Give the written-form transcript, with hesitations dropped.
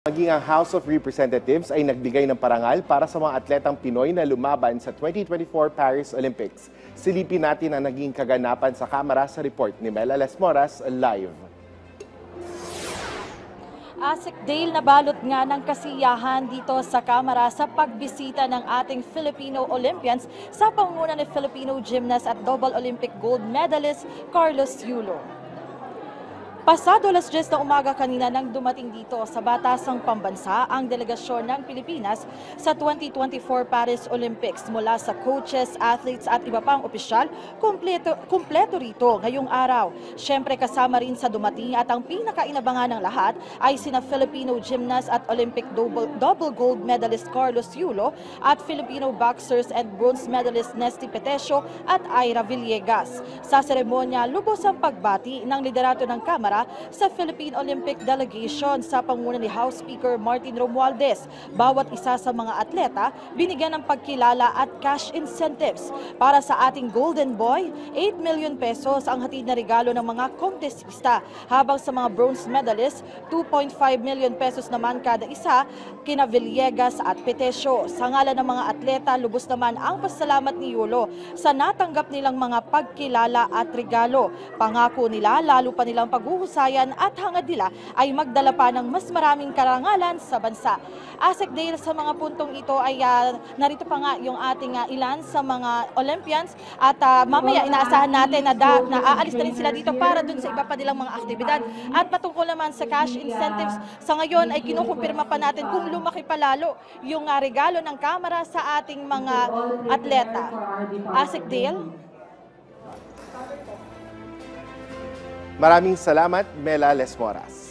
Maging ang House of Representatives ay nagbigay ng parangal para sa mga atletang Pinoy na lumaban sa 2024 Paris Olympics. Silipin natin ang naging kaganapan sa Kamara sa report ni Mela Lesmoras live. Asik Dale, nabalot nga ng kasiyahan dito sa Kamara sa pagbisita ng ating Filipino Olympians sa pangunguna ni Filipino gymnast at double Olympic gold medalist Carlos Yulo. Pasado alas 10 ng umaga kanina nang dumating dito sa Batasang Pambansa ang delegasyon ng Pilipinas sa 2024 Paris Olympics mula sa coaches, athletes at iba pang opisyal, kumpleto rito ngayong araw. Siyempre kasama rin sa dumating at ang pinakainabangan ng lahat ay sina Filipino gymnast at Olympic double gold medalist Carlos Yulo at Filipino boxers and bronze medalist Nesty Petesio at Ira Villegas. Sa seremonya, lubos ang pagbati ng liderato ng Kamara sa Philippine Olympic Delegation sa pangunguna ni House Speaker Martin Romualdez. Bawat isa sa mga atleta binigyan ng pagkilala at cash incentives. Para sa ating Golden Boy, 8 million pesos ang hatid na regalo ng mga kontesista, habang sa mga bronze medalists, 2.5 million pesos naman kada isa kina Villegas at Petesio. Sa ngalan ng mga atleta, lubos naman ang pasalamat ni Yulo sa natanggap nilang mga pagkilala at regalo. Pangako nila lalo pa nilang paghuhusayan at hangad nila ay magdala pa ng mas maraming karangalan sa bansa. Asik Dale, sa mga puntong ito ay narito pa nga yung ating ilan sa mga Olympians at mamaya inaasahan natin na aalis na rin sila dito para dun sa iba pa nilang mga aktibidad. At patungkol naman sa cash incentives, sa ngayon ay kinukumpirma pa natin kung lumaki pa lalo yung regalo ng Kamara sa ating mga atleta. Asik Dale. Maraming salamat, Mela Lesmoras.